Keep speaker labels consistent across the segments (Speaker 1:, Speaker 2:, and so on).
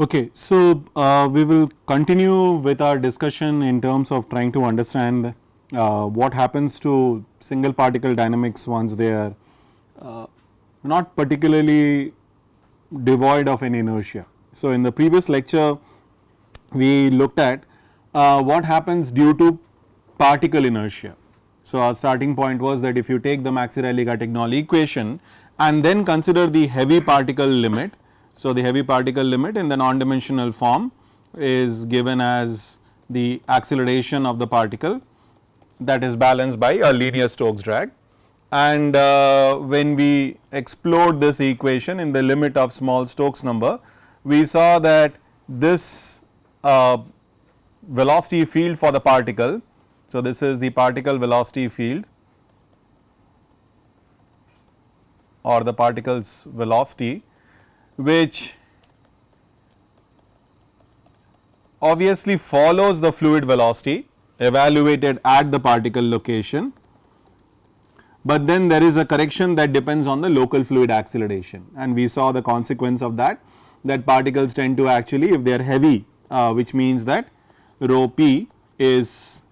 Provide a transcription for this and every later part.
Speaker 1: Okay, so we will continue with our discussion in terms of trying to understand what happens to single particle dynamics once they are not particularly devoid of an inertia. So, in the previous lecture we looked at what happens due to particle inertia. So, our starting point was that if you take the Maxey-Riley-Gattagnan equation and then consider the heavy particle limit. So, the heavy particle limit in the non-dimensional form is given as the acceleration of the particle that is balanced by a linear Stokes drag, and when we explored this equation in the limit of small Stokes number, we saw that this velocity field for the particle. So, this is the particle velocity field or the particle's velocity, which obviously follows the fluid velocity evaluated at the particle location, but then there is a correction that depends on the local fluid acceleration, and we saw the consequence of that particles tend to actually, if they are heavy, which means that rho p is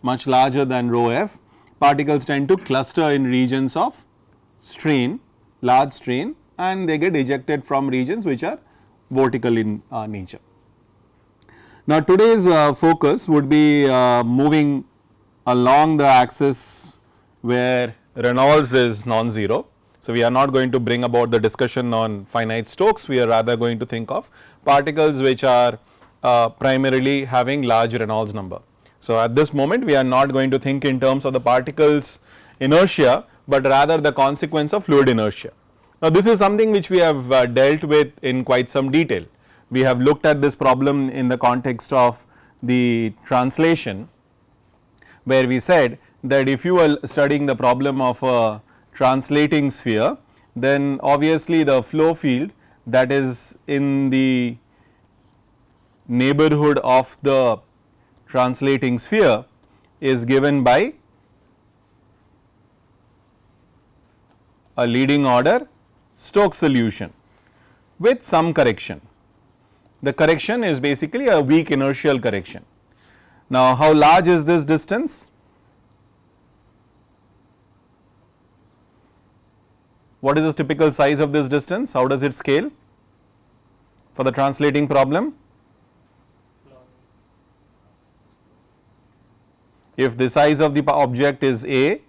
Speaker 1: much larger than rho f, particles tend to cluster in regions of strain, large strain, and they get ejected from regions which are vertical in nature. Now, today's focus would be moving along the axis where Reynolds is non-zero. So, we are not going to bring about the discussion on finite Stokes, we are rather going to think of particles which are primarily having large Reynolds number. So, at this moment we are not going to think in terms of the particles inertia, but rather the consequence of fluid inertia. Now, this is something which we have dealt with in quite some detail. We have looked at this problem in the context of the translation, where we said that if you are studying the problem of a translating sphere, then obviously the flow field that is in the neighborhood of the translating sphere is given by a leading order Stokes solution with some correction. The correction is basically a weak inertial correction. Now, how large is this distance? What is the typical size of this distance? How does it scale for the translating problem? If the size of the object is a,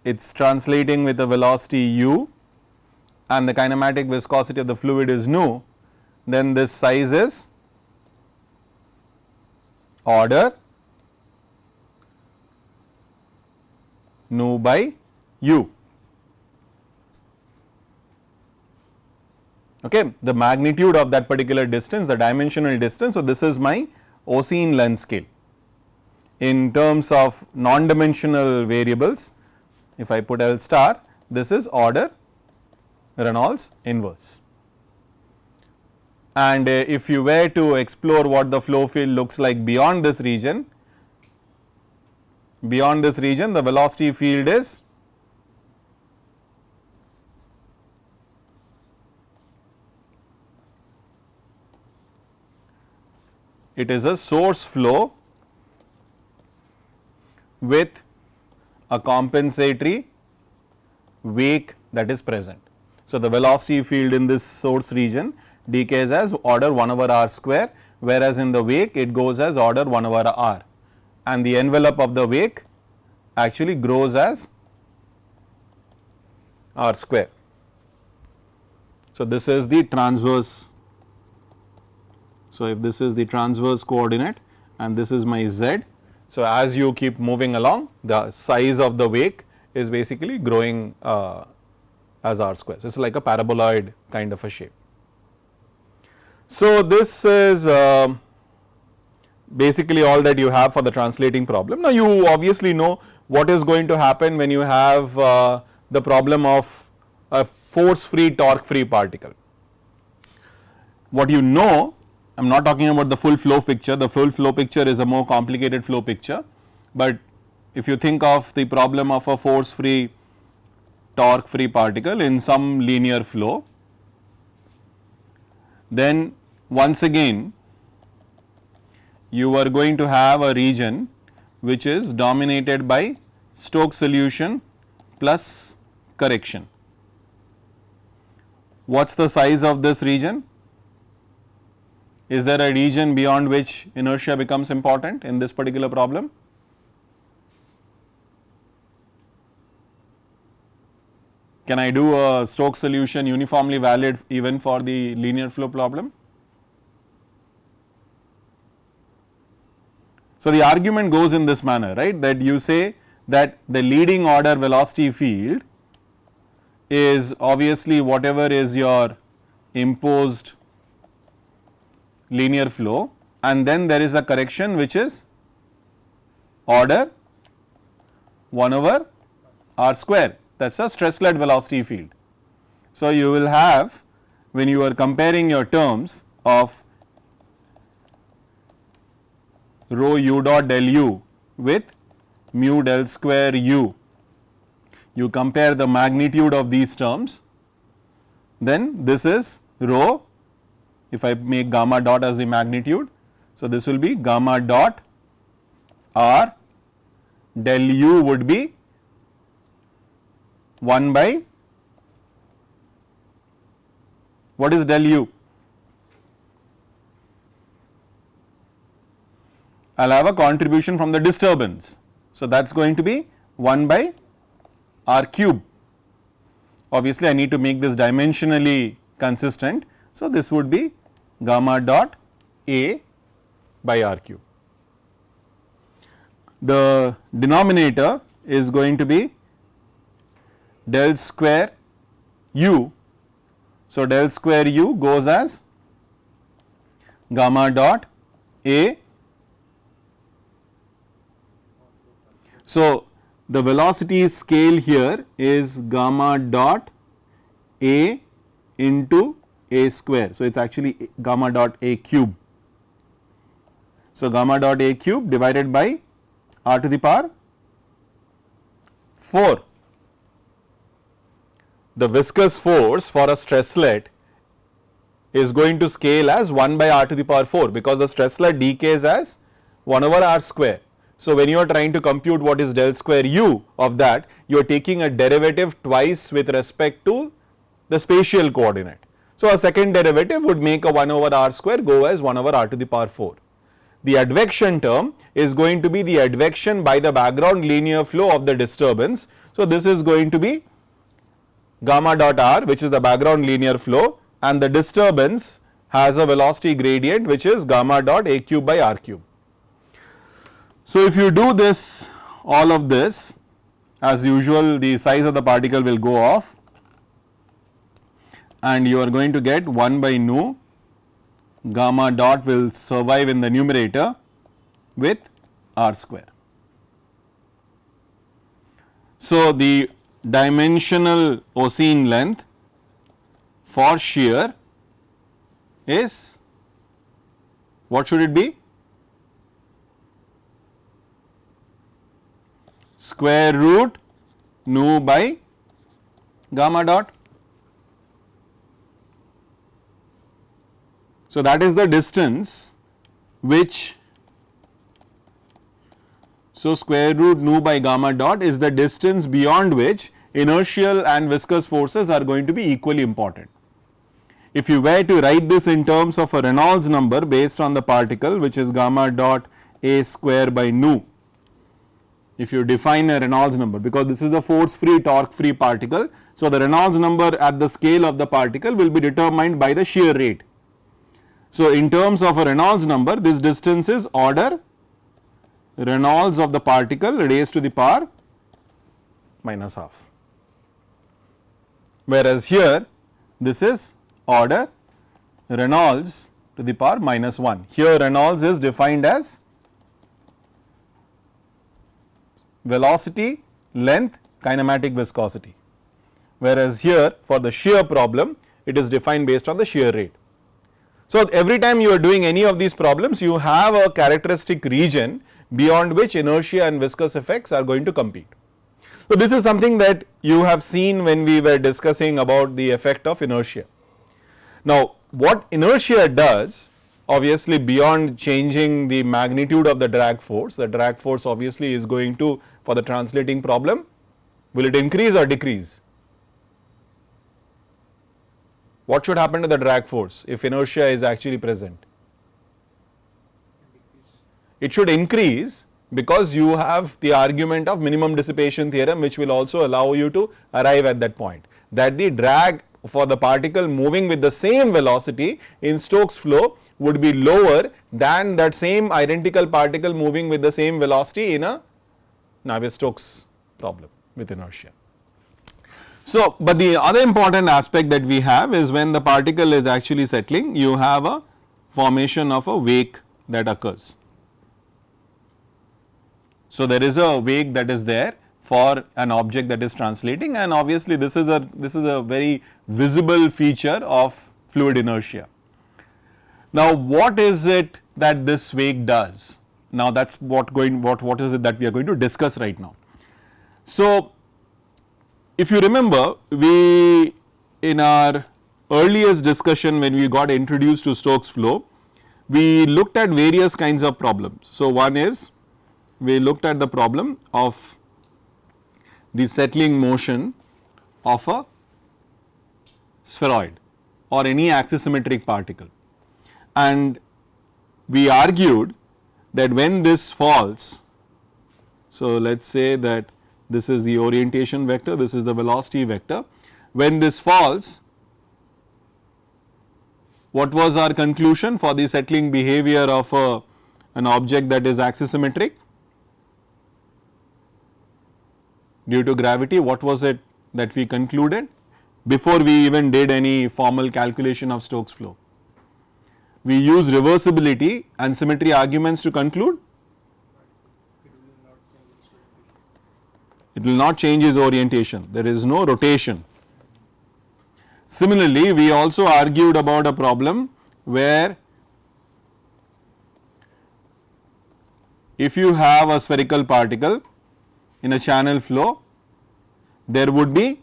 Speaker 1: it is translating with a velocity u and the kinematic viscosity of the fluid is nu, then this size is order nu by u. Okay, the magnitude of that particular distance, the dimensional distance. So, this is my Oseen length scale. In terms of non-dimensional variables, if I put L star, this is order Reynolds inverse. And if you were to explore what the flow field looks like beyond this region, the velocity field is a source flow with a compensatory wake that is present. So, the velocity field in this source region decays as order 1 over r square, whereas in the wake it goes as order 1 over r, and the envelope of the wake actually grows as r square. So, this is the transverse. So, if this is the transverse coordinate and this is my z. So, as you keep moving along, the size of the wake is basically growing as r square. So, it is like a paraboloid kind of a shape. So, this is basically all that you have for the translating problem. Now, you obviously know what is going to happen when you have the problem of a force free torque free particle. What you know, I am not talking about the full flow picture, the full flow picture is a more complicated flow picture, but if you think of the problem of a force free torque free particle in some linear flow, then once again you are going to have a region which is dominated by Stokes solution plus correction. What is the size of this region? Is there a region beyond which inertia becomes important in this particular problem? Can I do a Stokes solution uniformly valid even for the linear flow problem? So, the argument goes in this manner, right, that you say that the leading order velocity field is obviously whatever is your imposed linear flow, and then there is a correction which is order 1 over r square, that is a stress-led velocity field. So, you will have, when you are comparing your terms of rho u dot del u with mu del square u, you compare the magnitude of these terms, then this is rho, if I make gamma dot as the magnitude. So, this will be gamma dot r del u would be 1 by, what is del u? I will have a contribution from the disturbance. So, that is going to be 1 by r cube. Obviously, I need to make this dimensionally consistent. So, this would be gamma dot a by r cube. The denominator is going to be del square u. So, del square u goes as gamma dot a. So, the velocity scale here is gamma dot a into a square. So, it is actually gamma dot a cube. So, gamma dot a cube divided by r to the power 4. The viscous force for a stresslet is going to scale as 1 by r to the power 4, because the stresslet decays as 1 over r square. So, when you are trying to compute what is del square u of that, you are taking a derivative twice with respect to the spatial coordinate. So, a second derivative would make a 1 over r square go as 1 over r to the power 4. The advection term is going to be the advection by the background linear flow of the disturbance. So, this is going to be gamma dot r, which is the background linear flow, and the disturbance has a velocity gradient which is gamma dot a cube by r cube. So, if you do this, all of this, as usual the size of the particle will go off and you are going to get 1 by nu gamma dot will survive in the numerator with r square. So, the dimensional Oseen length for shear is, what should it be? Square root nu by gamma dot. So, that is the distance which, so square root nu by gamma dot is the distance beyond which inertial and viscous forces are going to be equally important. If you were to write this in terms of a Reynolds number based on the particle, which is gamma dot a square by nu, if you define a Reynolds number, because this is a force free torque free particle. So, the Reynolds number at the scale of the particle will be determined by the shear rate. So, in terms of a Reynolds number, this distance is order Reynolds of the particle raised to the power minus half, whereas here this is order Reynolds to the power minus 1. Here Reynolds is defined as velocity, length, kinematic viscosity, whereas here for the shear problem it is defined based on the shear rate. So, every time you are doing any of these problems, you have a characteristic region beyond which inertia and viscous effects are going to compete. So, this is something that you have seen when we were discussing about the effect of inertia. Now, what inertia does, obviously beyond changing the magnitude of the drag force obviously is going to, for the translating problem, will it increase or decrease? What should happen to the drag force if inertia is actually present? It should increase, because you have the argument of minimum dissipation theorem, which will also allow you to arrive at that point, that the drag for the particle moving with the same velocity in Stokes flow would be lower than that same identical particle moving with the same velocity in a Navier Stokes problem with inertia. So, but the other important aspect that we have is when the particle is actually settling, you have a formation of a wake that occurs. So, there is a wake that is there for an object that is translating, and obviously this is a very visible feature of fluid inertia. Now, what is it that this wake does? Now, that is what is it that we are going to discuss right now. So, if you remember, we in our earliest discussion when we got introduced to Stokes flow, we looked at various kinds of problems. So, one is we looked at the problem of the settling motion of a spheroid or any axisymmetric particle, and we argued that when this falls, so let us say that this is the orientation vector, this is the velocity vector, when this falls, what was our conclusion for the settling behavior of an object that is axisymmetric due to gravity? What was it that we concluded before we even did any formal calculation of Stokes flow? We use reversibility and symmetry arguments to conclude it will not change its orientation, there is no rotation. Similarly, we also argued about a problem where if you have a spherical particle in a channel flow, there would be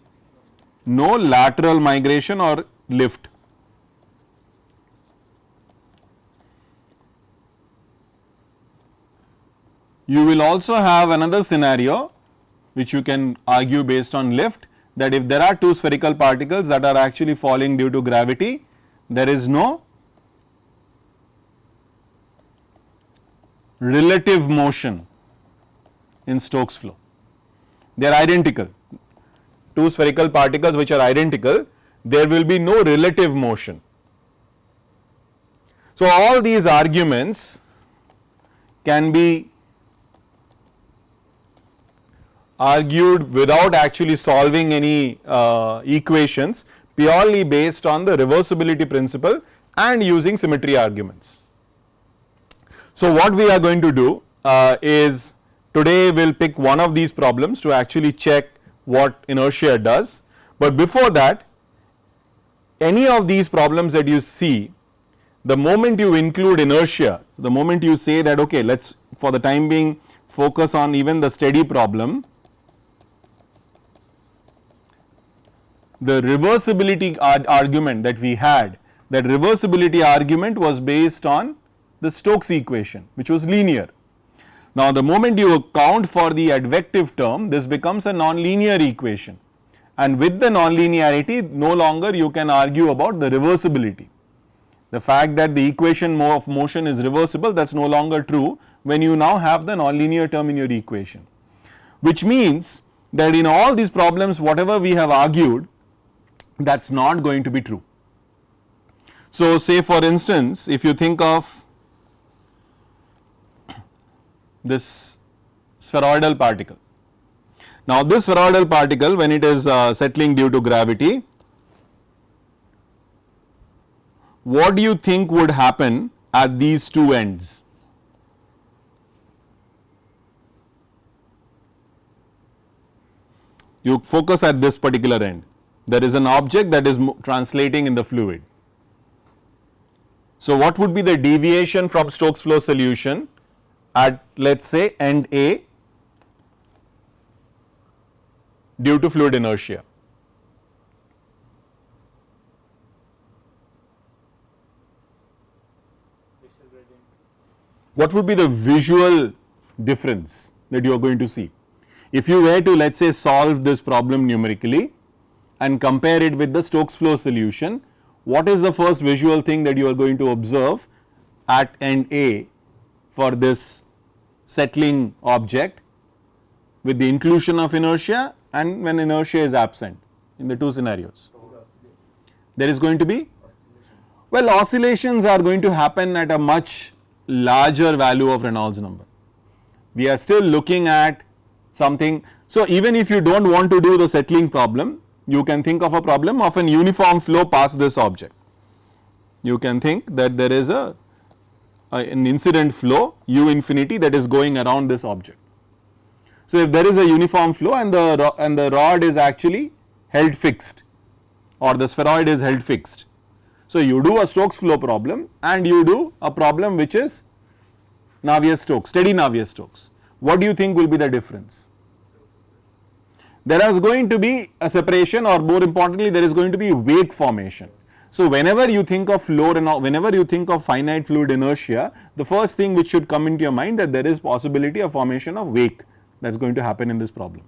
Speaker 1: no lateral migration or lift. You will also have another scenario which you can argue based on lift, that if there are two spherical particles that are actually falling due to gravity, there is no relative motion in Stokes flow. They are identical, two spherical particles which are identical, there will be no relative motion. So, all these arguments can be argued without actually solving any equations, purely based on the reversibility principle and using symmetry arguments. So, what we are going to do is today we will pick one of these problems to actually check what inertia does, but before that, any of these problems that you see, the moment you include inertia, the moment you say that okay, let us for the time being focus on even the steady problem, the reversibility argument that we had, that reversibility argument was based on the Stokes equation, which was linear. Now, the moment you account for the advective term, this becomes a non-linear equation, and with the non-linearity no longer you can argue about the reversibility. The fact that the equation of motion is reversible, that is no longer true when you now have the non-linear term in your equation, which means that in all these problems whatever we have argued, that is not going to be true. So, say for instance, if you think of this spheroidal particle. Now, this spheroidal particle, when it is settling due to gravity, what do you think would happen at these two ends? You focus at this particular end. There is an object that is translating in the fluid. So, what would be the deviation from Stokes flow solution at, let us say, end A due to fluid inertia? What would be the visual difference that you are going to see? If you were to, let us say, solve this problem numerically and compare it with the Stokes flow solution, what is the first visual thing that you are going to observe at end A for this settling object with the inclusion of inertia and when inertia is absent in the two scenarios? There is going to be, well, oscillations are going to happen at a much larger value of Reynolds number. We are still looking at something. So, even if you do not want to do the settling problem, you can think of a problem of an uniform flow past this object. You can think that there is an incident flow u infinity that is going around this object. So, if there is a uniform flow and the rod is actually held fixed or the spheroid is held fixed. So, you do a Stokes flow problem and you do a problem which is Navier Stokes, steady Navier Stokes. What do you think will be the difference? There is going to be a separation, or more importantly there is going to be wake formation. So, whenever you think of flow, whenever you think of finite fluid inertia, the first thing which should come into your mind that there is possibility of formation of wake that is going to happen in this problem.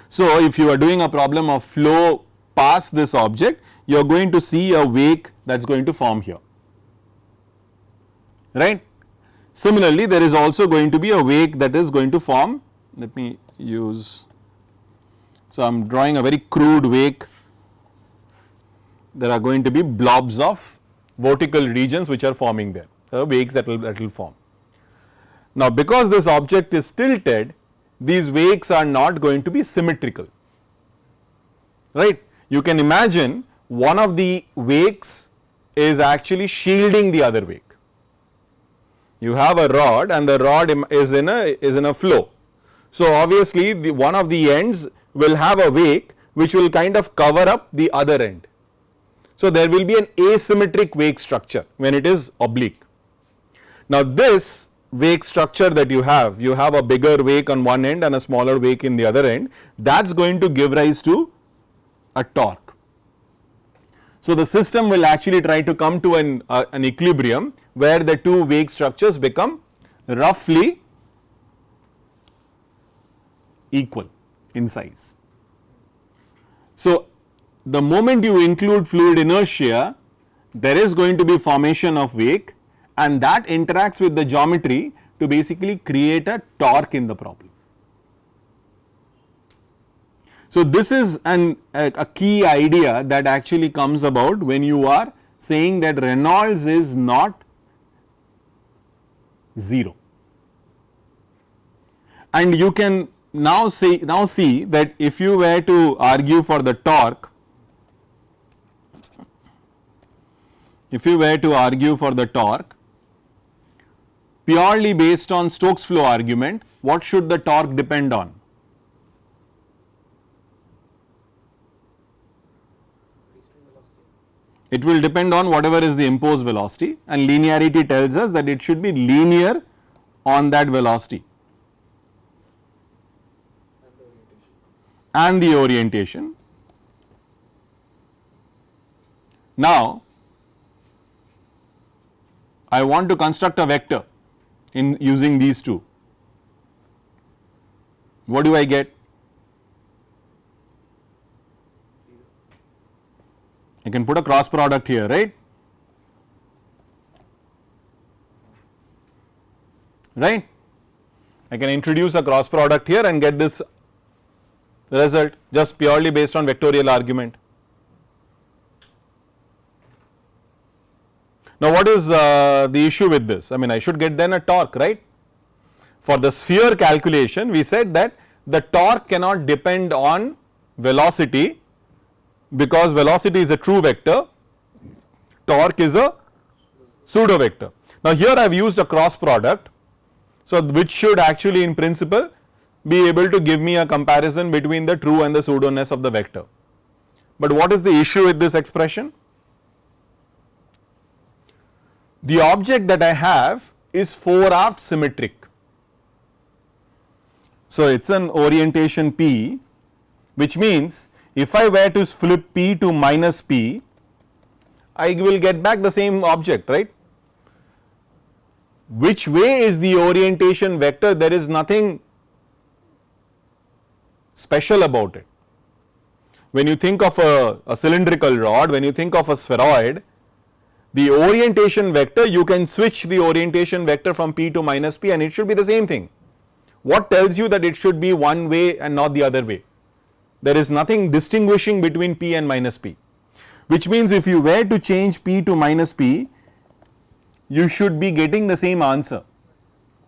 Speaker 1: So, if you are doing a problem of flow past this object, you are going to see a wake that is going to form here, right. Similarly, there is also going to be a wake that is going to form. Let me use, so I am drawing a very crude wake. There are going to be blobs of vertical regions which are forming there, wakes that will form. Now, because this object is tilted, these wakes are not going to be symmetrical, right. You can imagine one of the wakes is actually shielding the other wake. You have a rod and the rod is in a flow. So, obviously, one of the ends will have a wake which will kind of cover up the other end. So, there will be an asymmetric wake structure when it is oblique. Now, this wake structure that you have a bigger wake on one end and a smaller wake in the other end, that is going to give rise to a torque. So, the system will actually try to come to an equilibrium where the two wake structures become roughly equal in size. So, the moment you include fluid inertia, there is going to be formation of wake and that interacts with the geometry to basically create a torque in the problem. So, this is a key idea that actually comes about when you are saying that Reynolds is not 0, and you can now see that if you were to argue for the torque, purely based on Stokes flow argument, what should the torque depend on? It will depend on whatever is the imposed velocity, and linearity tells us that it should be linear on that velocity and the orientation. Now, I want to construct a vector in using these two. What do I get? I can put a cross product here, right? Right? I can introduce a cross product here and get this result just purely based on vectorial argument. Now, what is the issue with this? I mean, I should get then a torque, right? For the sphere calculation, we said that the torque cannot depend on velocity, because velocity is a true vector, torque is a pseudo vector. Now, here I have used a cross product, so which should actually in principle be able to give me a comparison between the true and the pseudoness of the vector. But what is the issue with this expression? The object that I have is fore-aft symmetric. So, it is an orientation P, which means if I were to flip P to minus P, I will get back the same object, right? which way is the orientation vector, there is nothing special about it. When you think of a cylindrical rod, when you think of a spheroid, the orientation vector, you can switch the orientation vector from P to minus P and it should be the same thing. What tells you that it should be one way and not the other way? There is nothing distinguishing between P and minus P, which means if you were to change P to minus P, you should be getting the same answer,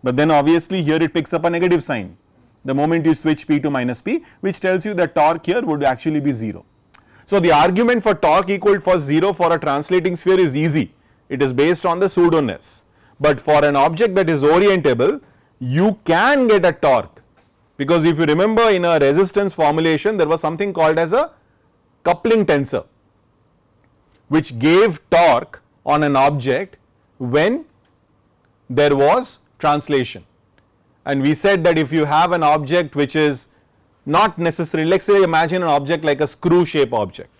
Speaker 1: but then obviously here it picks up a negative sign the moment you switch P to minus P, which tells you that torque here would actually be 0. So the argument for torque equal for 0 for a translating sphere is easy, it is based on the pseudoness, but for an object that is orientable, you can get a torque, because if you remember in a resistance formulation there was something called as a coupling tensor, which gave torque on an object when there was translation. And we said that if you have an object which is not necessarily, let us say imagine an object like a screw shape object,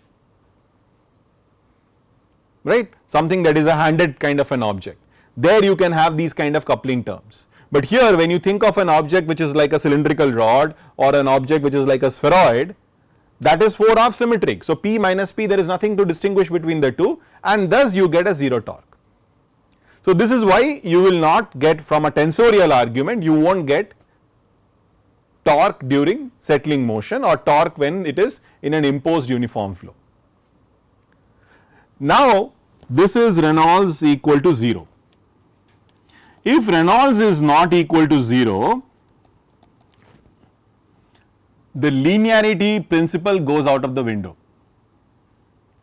Speaker 1: right, something that is a handed kind of an object, there you can have these kind of coupling terms. But here when you think of an object which is like a cylindrical rod or an object which is like a spheroid, that is 4-half symmetric. So P minus P, there is nothing to distinguish between the two, and thus you get a 0 torque. So this is why you will not get, from a tensorial argument, you won't get torque during settling motion or torque when it is in an imposed uniform flow. Now this is Reynolds equal to 0. If Reynolds is not equal to 0, the linearity principle goes out of the window.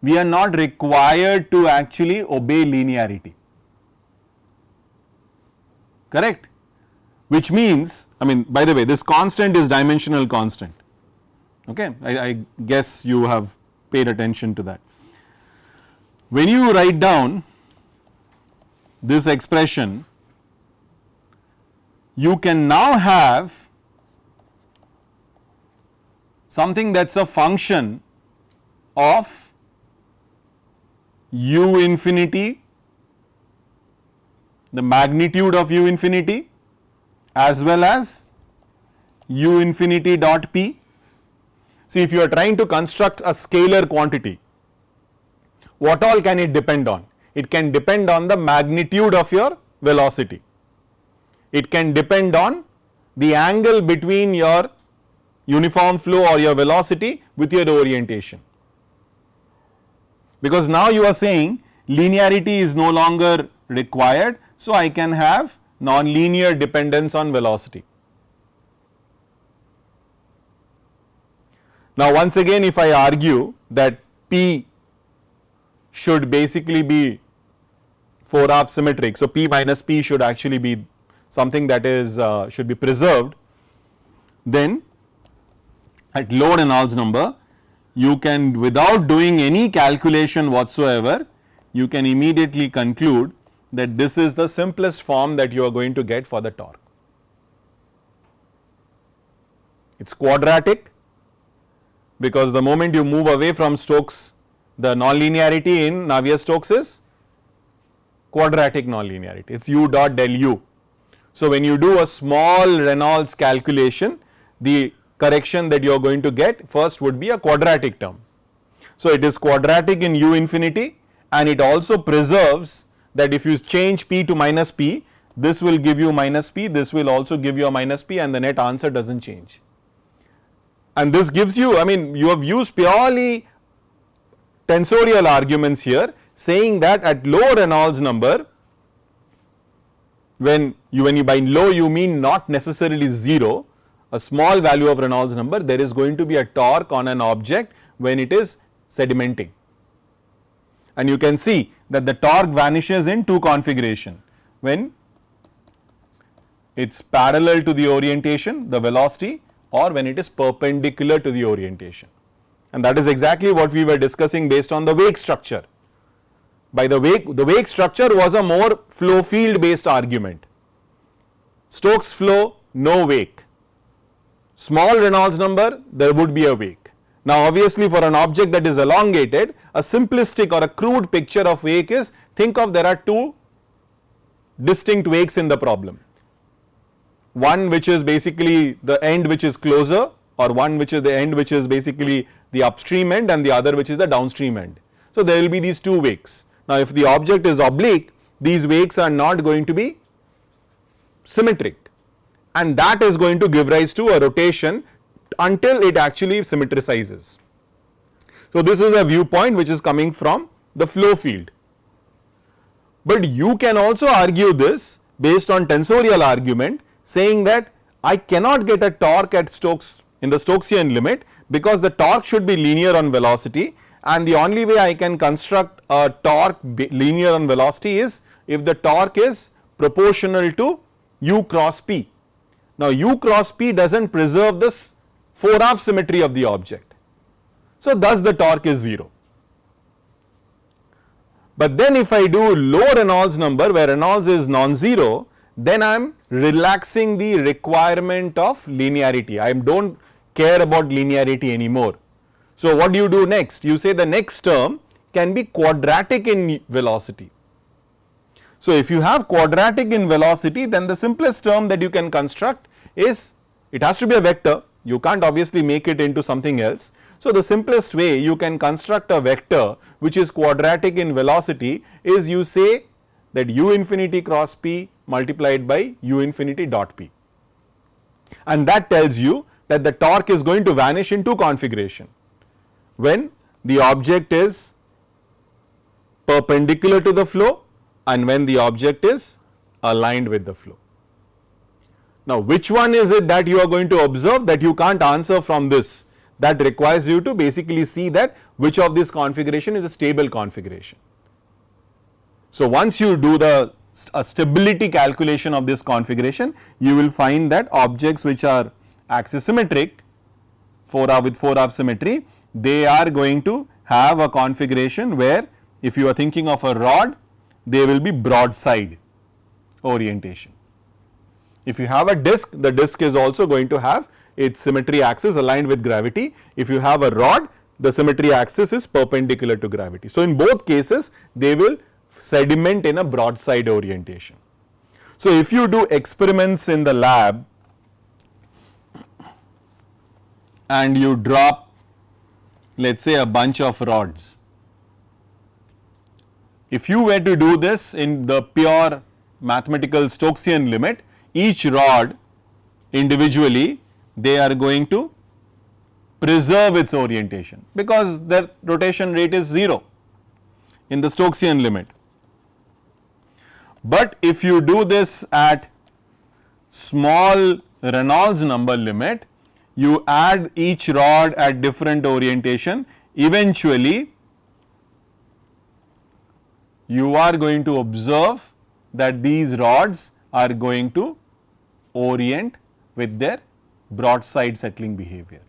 Speaker 1: We are not required to actually obey linearity, correct? Which means, I mean, by the way, this constant is dimensional constant, okay, I guess you have paid attention to that. When you write down this expression, you can now have something that is a function of u infinity, the magnitude of u infinity, as well as u infinity dot p. See, if you are trying to construct a scalar quantity, what all can it depend on? It can depend on the magnitude of your velocity. It can depend on the angle between your uniform flow or your velocity with your orientation, because now you are saying linearity is no longer required, so I can have non-linear dependence on velocity. Now once again, if I argue that P should basically be 4-half symmetric, so P minus P should actually be something that is should be preserved, then at low Reynolds number you can, without doing any calculation whatsoever, you can immediately conclude that this is the simplest form that you are going to get for the torque. It is quadratic, because the moment you move away from Stokes, the nonlinearity in Navier Stokes is quadratic nonlinearity, it is u dot del u. So when you do a small Reynolds calculation, the correction that you are going to get first would be a quadratic term. So it is quadratic in u infinity, and it also preserves that if you change P to minus P, this will give you minus P, this will also give you a minus P, and the net answer does not change. And this gives you, I mean, you have used purely tensorial arguments here, saying that at low Reynolds number, when you by low you mean not necessarily 0, a small value of Reynolds number, there is going to be a torque on an object when it is sedimenting. And you can see that the torque vanishes in two configuration, when it is parallel to the orientation, the velocity, or when it is perpendicular to the orientation. And that is exactly what we were discussing based on the wake structure. By the wake structure was a more flow field based argument. Stokes flow, no wake. Small Reynolds number, there would be a wake. Now obviously for an object that is elongated, a simplistic or a crude picture of wake is, think of there are two distinct wakes in the problem. One which is basically the end which is closer, or one which is the end which is basically the upstream end, and the other which is the downstream end. So, there will be these two wakes. Now, if the object is oblique, these wakes are not going to be symmetric, and that is going to give rise to a rotation until it actually symmetricizes. So, this is a viewpoint which is coming from the flow field, but you can also argue this based on tensorial argument, saying that I cannot get a torque at Stokes in the Stokesian limit, because the torque should be linear on velocity, and the only way I can construct a torque linear on velocity is if the torque is proportional to u cross p. Now, u cross p does not preserve this 4-half symmetry of the object. So, thus the torque is 0. But then if I do low Reynolds number where Reynolds is non-zero, then I am relaxing the requirement of linearity. I do not care about linearity anymore. So, what do you do next? You say the next term can be quadratic in velocity. So, if you have quadratic in velocity, then the simplest term that you can construct is, it has to be a vector, you can't obviously make it into something else. So, the simplest way you can construct a vector which is quadratic in velocity is you say that u infinity cross p multiplied by u infinity dot p, and that tells you that the torque is going to vanish in two configuration, when the object is perpendicular to the flow and when the object is aligned with the flow. Now, which one is it that you are going to observe, that you can't answer from this? That requires you to basically see that which of this configuration is a stable configuration. So, once you do the stability calculation of this configuration, you will find that objects which are axisymmetric with 4-half symmetry, they are going to have a configuration where, if you are thinking of a rod, they will be broadside orientation. If you have a disc, the disc is also going to have its symmetry axis aligned with gravity. If you have a rod, the symmetry axis is perpendicular to gravity. So, in both cases they will sediment in a broadside orientation. So, if you do experiments in the lab and you drop, let us say, a bunch of rods, if you were to do this in the pure mathematical Stokesian limit, each rod individually they are going to preserve its orientation, because their rotation rate is 0 in the Stokesian limit. But if you do this at small Reynolds number limit, you add each rod at different orientation, eventually you are going to observe that these rods are going to orient with their broadside settling behavior.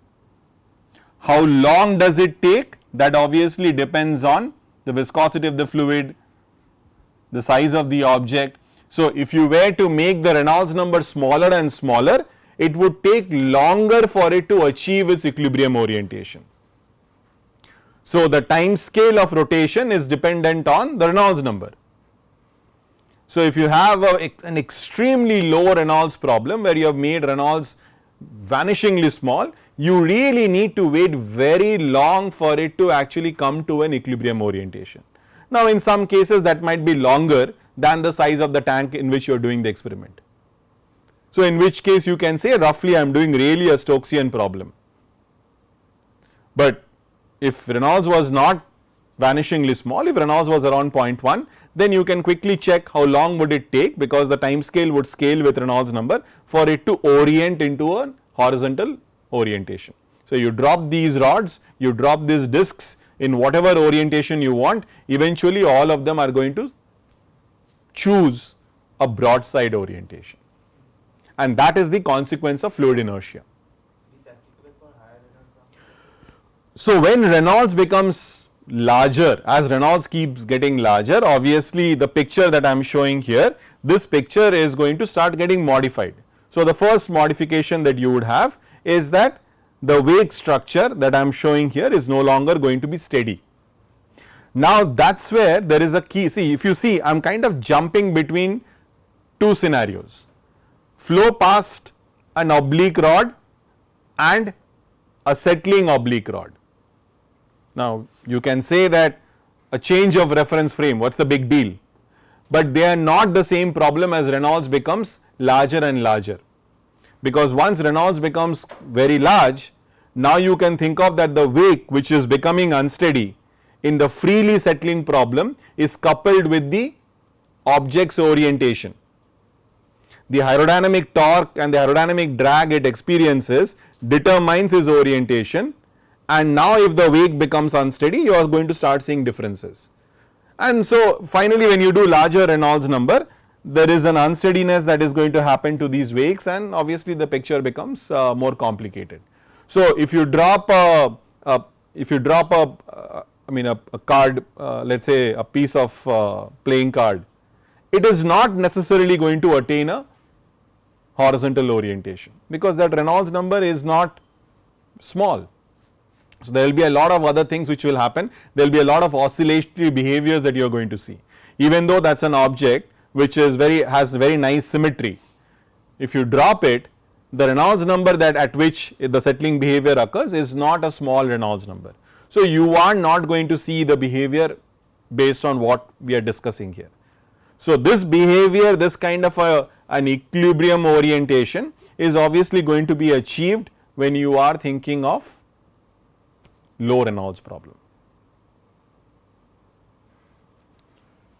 Speaker 1: How long does it take? That obviously depends on the viscosity of the fluid, the size of the object. So, if you were to make the Reynolds number smaller and smaller, it would take longer for it to achieve its equilibrium orientation. So, the time scale of rotation is dependent on the Reynolds number. So, if you have an extremely low Reynolds problem where you have made Reynolds vanishingly small, you really need to wait very long for it to actually come to an equilibrium orientation. Now, in some cases that might be longer than the size of the tank in which you are doing the experiment. So, in which case you can say roughly I am doing really a Stokesian problem. But if Reynolds was not vanishingly small, if Reynolds was around 0.1, then you can quickly check how long would it take, because the time scale would scale with Reynolds number for it to orient into a horizontal orientation. So, you drop these rods, you drop these discs in whatever orientation you want, eventually all of them are going to choose a broadside orientation, and that is the consequence of fluid inertia. So, when Reynolds becomes larger, as Reynolds keeps getting larger, obviously the picture that I am showing here, this picture is going to start getting modified. So, the first modification that you would have is that the wake structure that I am showing here is no longer going to be steady. Now, that is where there is a key. See, if you see, I am kind of jumping between two scenarios: flow past an oblique rod and a settling oblique rod. Now you can say that a change of reference frame, what is the big deal? But they are not the same problem as Reynolds becomes larger and larger, because once Reynolds becomes very large, now you can think of that the wake which is becoming unsteady in the freely settling problem is coupled with the object's orientation. The aerodynamic torque and the aerodynamic drag it experiences determines its orientation, and now if the wake becomes unsteady, you are going to start seeing differences. And so finally when you do larger Reynolds number, there is an unsteadiness that is going to happen to these wakes, and obviously the picture becomes more complicated. So if you drop a card, let us say a piece of playing card, it is not necessarily going to attain a horizontal orientation, because that Reynolds number is not small. So there will be a lot of other things which will happen. There will be a lot of oscillatory behaviors that you are going to see, even though that is an object which is has very nice symmetry. If you drop it, the Reynolds number that at which the settling behavior occurs is not a small Reynolds number. So you are not going to see the behavior based on what we are discussing here. So this behavior, this kind of an equilibrium orientation is obviously going to be achieved when you are thinking of low Reynolds problem.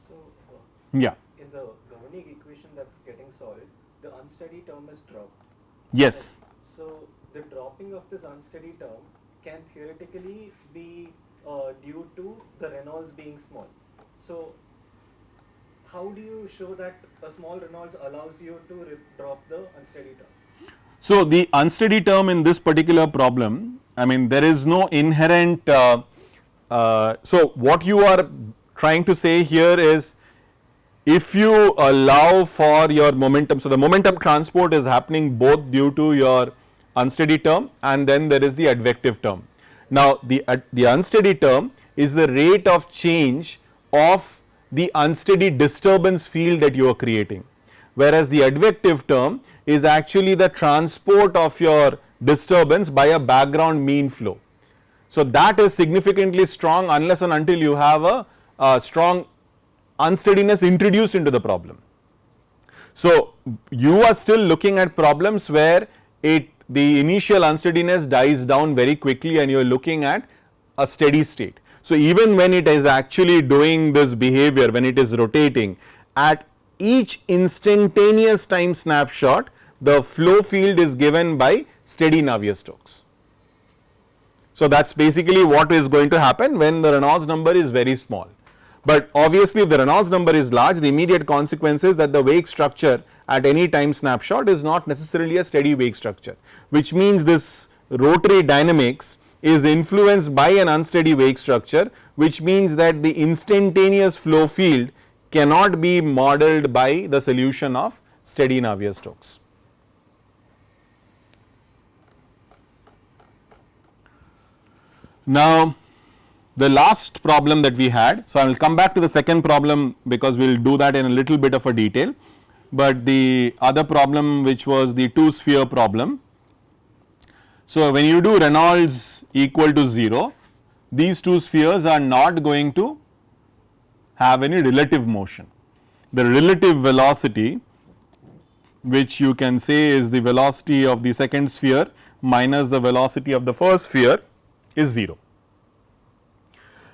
Speaker 2: So
Speaker 1: yeah,
Speaker 2: in the governing equation that's getting solved, the unsteady term is dropped.
Speaker 1: yes.
Speaker 2: So the dropping of this unsteady term can theoretically be due to the Reynolds being small. So how do you show that a small Reynolds allows you to drop the unsteady term?
Speaker 1: So the unsteady term in this particular problem, I mean there is no inherent, so what you are trying to say here is, if you allow for your momentum, so the momentum transport is happening both due to your unsteady term and then there is the advective term. Now the unsteady term is the rate of change of the unsteady disturbance field that you are creating, whereas the advective term is actually the transport of your disturbance by a background mean flow. So that is significantly strong unless and until you have a strong unsteadiness introduced into the problem. So you are still looking at problems where the initial unsteadiness dies down very quickly and you are looking at a steady state. So even when it is actually doing this behavior, when it is rotating, at each instantaneous time snapshot, the flow field is given by steady Navier Stokes. So that is basically what is going to happen when the Reynolds number is very small. But obviously if the Reynolds number is large, the immediate consequence is that the wake structure at any time snapshot is not necessarily a steady wake structure, which means this rotary dynamics is influenced by an unsteady wake structure, which means that the instantaneous flow field cannot be modeled by the solution of steady Navier Stokes. Now the last problem that we had, so I will come back to the second problem because we will do that in a little bit of a detail, but the other problem which was the two sphere problem. So when you do Reynolds equal to 0, these two spheres are not going to have any relative motion. The relative velocity, which you can say is the velocity of the second sphere minus the velocity of the first sphere, is 0.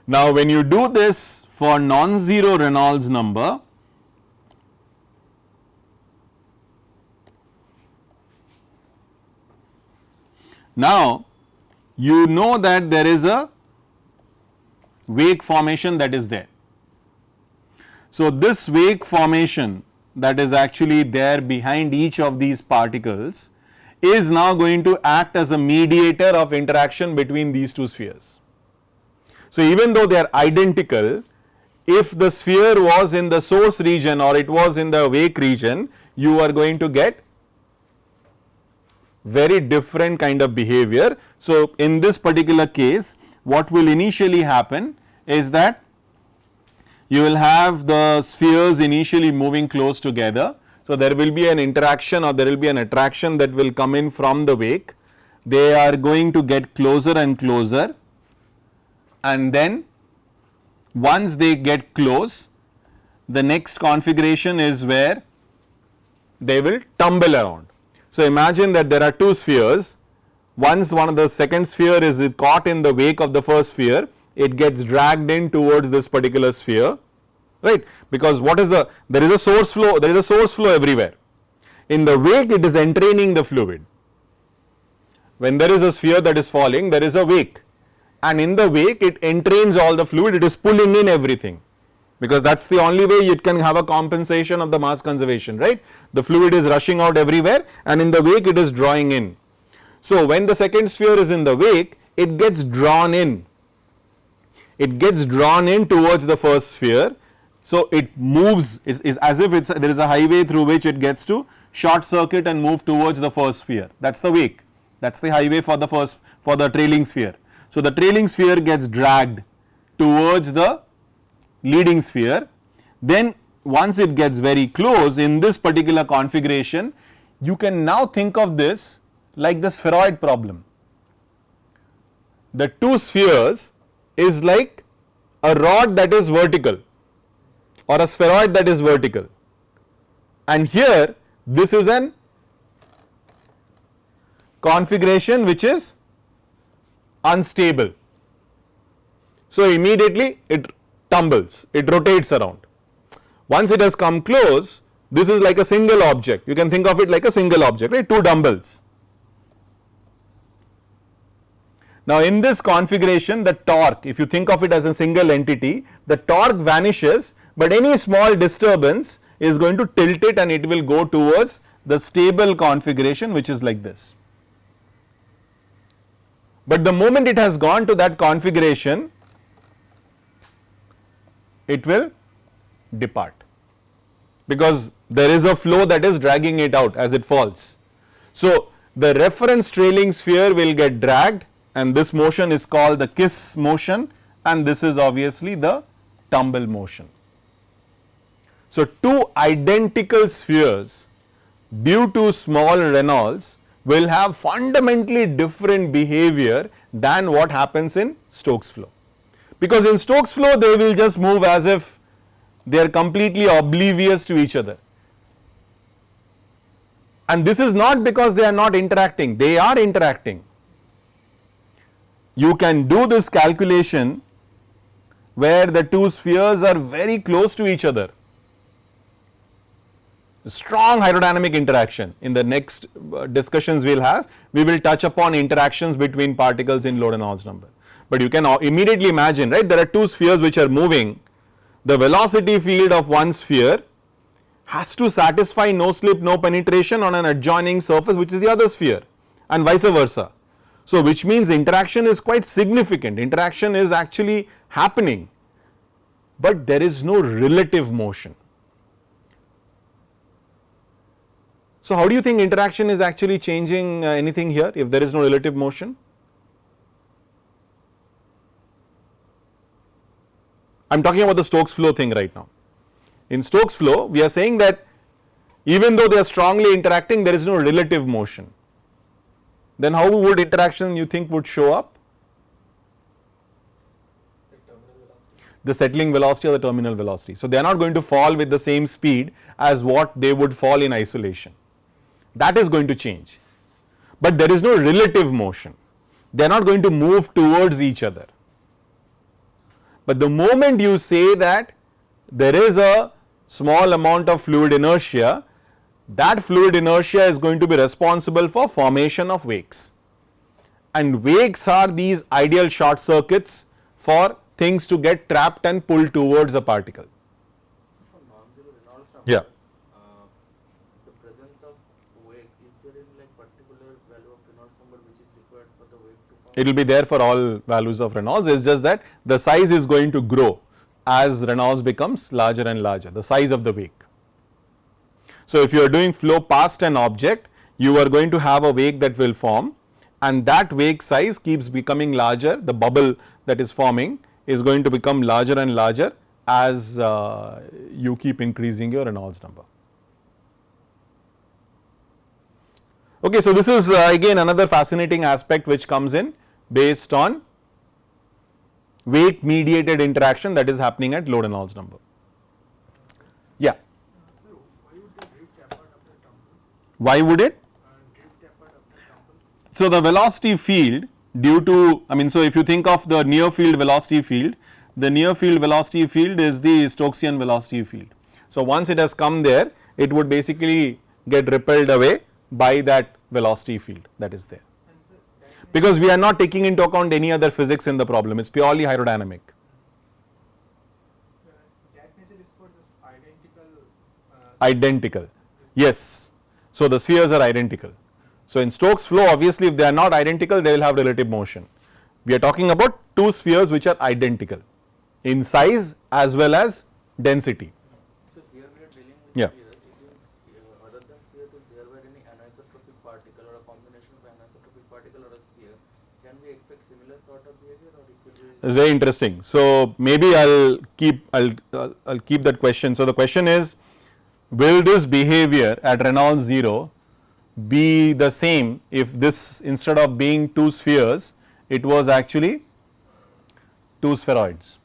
Speaker 1: Now when you do this for non-zero Reynolds number, now you know that there is a wake formation that is there. So this wake formation that is actually there behind each of these particles is now going to act as a mediator of interaction between these two spheres. So even though they are identical, if the sphere was in the source region or it was in the wake region, you are going to get very different kind of behavior. So in this particular case, what will initially happen is that you will have the spheres initially moving close together. So, there will be an interaction or there will be an attraction that will come in from the wake. They are going to get closer and closer, and then once they get close, the next configuration is where they will tumble around. So, imagine that there are two spheres. Once one of the second sphere is caught in the wake of the first sphere, it gets dragged in towards this particular sphere, right, because what is the, there is a source flow everywhere. In the wake it is entraining the fluid. When there is a sphere that is falling, there is a wake, and in the wake it entrains all the fluid, it is pulling in everything, because that is the only way it can have a compensation of the mass conservation, right. The fluid is rushing out everywhere, and in the wake it is drawing in. So, when the second sphere is in the wake, it gets drawn in. It gets drawn in towards the first sphere. So, it moves, is as if there is a highway through which it gets to short circuit and move towards the first sphere. That is the wake, that is the highway for the trailing sphere. So, the trailing sphere gets dragged towards the leading sphere. Then once it gets very close in this particular configuration, you can now think of this like the spheroid problem. The two spheres is like a rod that is vertical or a spheroid that is vertical, and here this is an configuration which is unstable. So, immediately it tumbles, it rotates around. Once it has come close, this is like a single object, you can think of it like a single object, right, two dumbbells. Now, in this configuration, the torque, if you think of it as a single entity, the torque vanishes, but any small disturbance is going to tilt it and it will go towards the stable configuration, which is like this. But the moment it has gone to that configuration, it will depart, because there is a flow that is dragging it out as it falls. So, the reference trailing sphere will get dragged, and this motion is called the kiss motion, and this is obviously the tumble motion. So, two identical spheres due to small Reynolds will have fundamentally different behavior than what happens in Stokes flow, because in Stokes flow they will just move as if they are completely oblivious to each other, and this is not because they are not interacting, they are interacting. You can do this calculation where the two spheres are very close to each other. Strong hydrodynamic interaction. In the next discussions we will have, we will touch upon interactions between particles in low Reynolds number. But you can immediately imagine, right, there are two spheres which are moving. The velocity field of one sphere has to satisfy no slip, no penetration on an adjoining surface which is the other sphere, and vice versa. So, which means interaction is quite significant, interaction is actually happening, but there is no relative motion. So, how do you think interaction is actually changing anything here if there is no relative motion? I am talking about the Stokes flow thing right now. In Stokes flow, we are saying that even though they are strongly interacting, there is no relative motion. Then how would interaction you think would show up? The settling velocity or the terminal velocity. So, they are not going to fall with the same speed as what they would fall in isolation. That is going to change, but there is no relative motion. They are not going to move towards each other. But the moment you say that there is a small amount of fluid inertia, that fluid inertia is going to be responsible for formation of wakes, and wakes are these ideal short circuits for things to get trapped and pulled towards a particle. Yeah.
Speaker 3: The presence of wake, is there any like particular value of Reynolds number which is required for the wake to form?
Speaker 1: It will be there for all values of Reynolds, it is just that the size is going to grow as Reynolds becomes larger and larger, the size of the wake. So, if you are doing flow past an object, you are going to have a wake that will form, and that wake size keeps becoming larger, the bubble that is forming is going to become larger and larger as you keep increasing your Reynolds number. Okay, so this is again another fascinating aspect which comes in based on weight mediated interaction that is happening at low Reynolds number. Yeah.
Speaker 4: So why would they drift apart of the tumble?
Speaker 1: Why would it?
Speaker 4: Drift apart of the tumble?
Speaker 1: So the velocity field due to, I mean, so if you think of the near field velocity field, the near field velocity field is the Stokesian velocity field. So once it has come there, it would basically get repelled away by that velocity field that is there. Because we are not taking into account any other physics in the problem, it is purely hydrodynamic.
Speaker 4: That measure is for just identical.
Speaker 1: Identical, yes. So the spheres are identical. So in Stokes flow, obviously if they are not identical, they will have relative motion. We are talking about two spheres which are identical in size as well as density.
Speaker 3: So here we are dealing with
Speaker 1: Yeah.
Speaker 3: spheres. Other than spheres, if there were any anisotropic particle or a combination of anisotropic particle or a sphere, can we expect similar sort of behavior, or it will be?
Speaker 1: It's very interesting. So maybe I'll keep that question. So the question is, will this behavior at Reynolds 0 be the same if this, instead of being two spheres, it was actually two spheroids?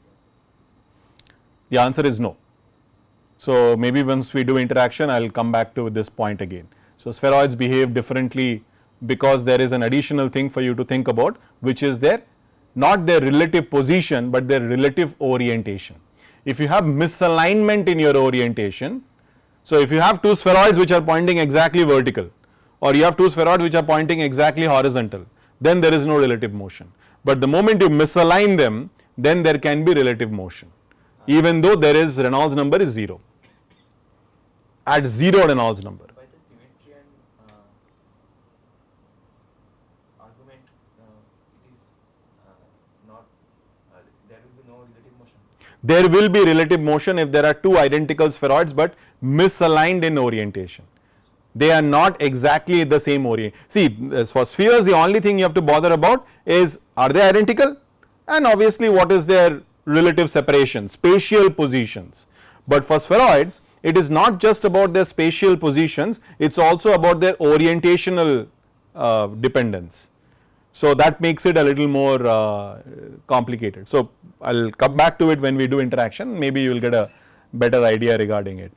Speaker 1: The answer is no. So maybe once we do interaction, I will come back to this point again. So spheroids behave differently because there is an additional thing for you to think about, which is their, not their relative position, but their relative orientation. If you have misalignment in your orientation, so if you have two spheroids which are pointing exactly vertical, or you have two spheroids which are pointing exactly horizontal, then there is no relative motion. But the moment you misalign them, then there can be relative motion, even though there is Reynolds number is 0. At 0 Reynolds number.
Speaker 5: By the symmetry and argument, it is not, there will be no relative motion.
Speaker 1: There will be relative motion if there are two identical spheroids but misaligned in orientation. They are not exactly the same orient. See, as for spheres, the only thing you have to bother about is, are they identical, and obviously what is their relative separation, spatial positions. But for spheroids, it is not just about their spatial positions, it is also about their orientational dependence. So that makes it a little more complicated. So I will come back to it when we do interaction, maybe you will get a better idea regarding it.